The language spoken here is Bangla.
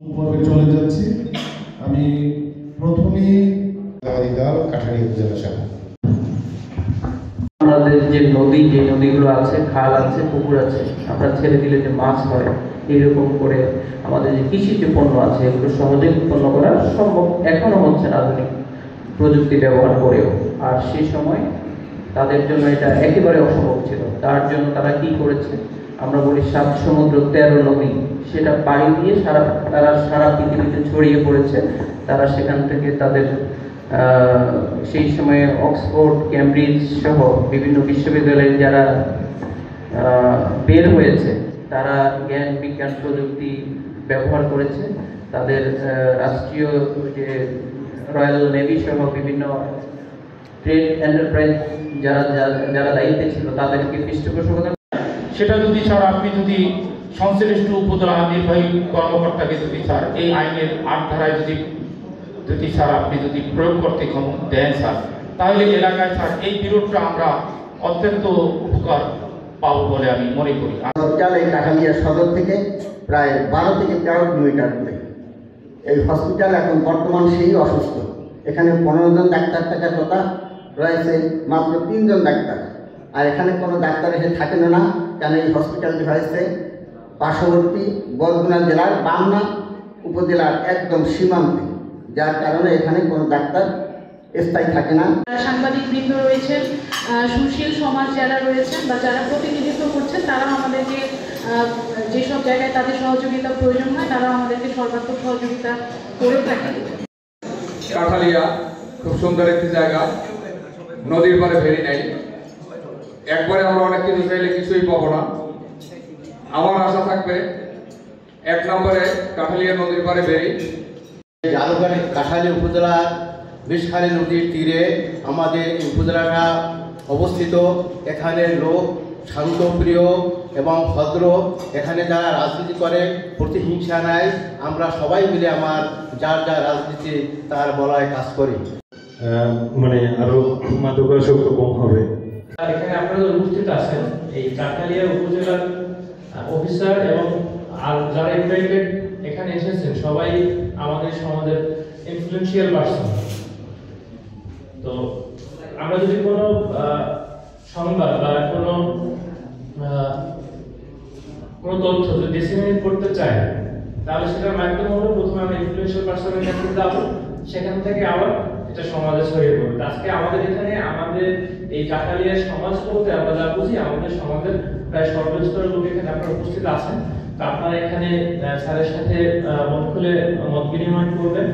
পর্বে চলে যাচ্ছি। আমি প্রথমেই গাড়িগাল কাঠারি উপজেলা শাখা। আমাদের যে নদীগুলো আছে, খাল আছে, পুকুর আছে, আমরা ছেড়ে দিলে যে মাছ হয়, এইরকম করে আমাদের যে কৃষি যে পণ্য আছে এগুলো সহজে উৎপন্ন করা সম্ভব এখনো হচ্ছে না আধুনিক প্রযুক্তি ব্যবহার করেও। আর সেই সময় তাদের জন্য এটা একেবারে অসম্ভব ছিল। তার জন্য তারা কি করেছে, আমরা বলি 7 সমুদ্র 13 নদী, সেটা পাড়ি দিয়ে তারা সারা পৃথিবীতে ছড়িয়ে পড়েছে। তারা সেখান থেকে তাদের সেই সময়ে অক্সফোর্ড, ক্যামব্রিজ সহ বিভিন্ন বিশ্ববিদ্যালয়ে যারা বের হয়েছে তারা জ্ঞান, বিজ্ঞান, প্রযুক্তি ব্যবহার করেছে। তাদের রাষ্ট্রীয় যে রয়্যাল নেভি সহ বিভিন্ন ট্রেড এন্টারপ্রাইজ যারা দায়িত্বে ছিল তাদেরকে পৃষ্ঠপোষকতা। সেটা যদি স্যার আপনি যদি সংশ্লিষ্ট উপজেলা নির্বাহী কর্মকর্তাকে যদি স্যার এই আইনের 8 ধারায় যদি স্যার আপনি যদি প্রয়োগ করতে দেন স্যার, তাহলে এলাকায় স্যার এই বিরোধটা আমরা অত্যন্ত উপকার পাবো বলে আমি মনে করি। হসপিটাল এই কাঠালিয়া সদর থেকে প্রায় 12 থেকে 13 কিলোমিটার দূরে। এই হসপিটাল এখন বর্তমান সেই অসুস্থ। এখানে 15 জন ডাক্তার থাকার কথা, রয়েছে মাত্র 3 জন ডাক্তার। আর এখানে কোনো ডাক্তার এসে থাকেন না, কারণ এই হসপিটালটি হয়েছে পার্শ্ববর্তী বরগুনা জেলার বামনা উপজেলার একদম সীমান্তে, যার কারণে এখানে কোনো ডাক্তার স্থায়ী থাকে না। সাংবাদিক বৃন্দ রয়েছেন, সুশীল সমাজ যারা রয়েছেন বা যারা প্রতিনিধিত্ব করছেন, তারা আমাদেরকে যেসব জায়গায় তাদের সহযোগিতা প্রয়োজন হয় তারা আমাদেরকে সর্বাত্মক সহযোগিতা করে থাকে। কাঠালিয়া খুব সুন্দর একটি জায়গা, নদীর পাড়ে ভেরি নেই। একবারে আমরা অনেক কিছু চাইলে কিছুই পাবো না। আমার আশা থাকবে 1 নম্বরে কাঠালিয়া নদীর পাড়ে ভেরি। কাঠালিয়া উপজেলার বিষখালী নদীর তীরে আমাদের উপজেলাটা অবস্থিত। এখানে লোক শান্তপ্রিয় এবং ভদ্র। এখানে যারা রাজনীতি করে প্রতিহিংসা নাই। আমরা সবাই মিলে যার রাজনীতি তার বলায় কাজ করি। মানে আরো মাদকাসক্ত কম হবে। এখানে আপনারা উপস্থিত আছেন এই কাঠালিয়া উপজেলার অফিসার এবং আর যারা ইনভাইটেড এখানে এসেছেন সবাই আমাদের সমাজের ইনফ্লুয়েন্সিয়াল পারসন। তো আমরা যদি কোনো সংবাদ বা কোনো তথ্য যদি ডিসেমিনেট করতে চাই, তাহলে সেটার মাধ্যম হলো প্রথমে আমরা ইনফ্লুয়েন্সিয়াল পারসনের কাছে যাবো, সেখান থেকে আবার এটা সমাজে ছড়িয়ে পড়বে। আজকে আমাদের এখানে আমাদের এই কাঠালিয়া সমাজ বলতে আমরা যা বুঝি, আমাদের সমাজের প্রায় সর্বস্তরের লোক এখানে আপনারা উপস্থিত আছেন। তো আপনারা এখানে স্যারের সাথে মন খুলে মত বিনিময় করবেন।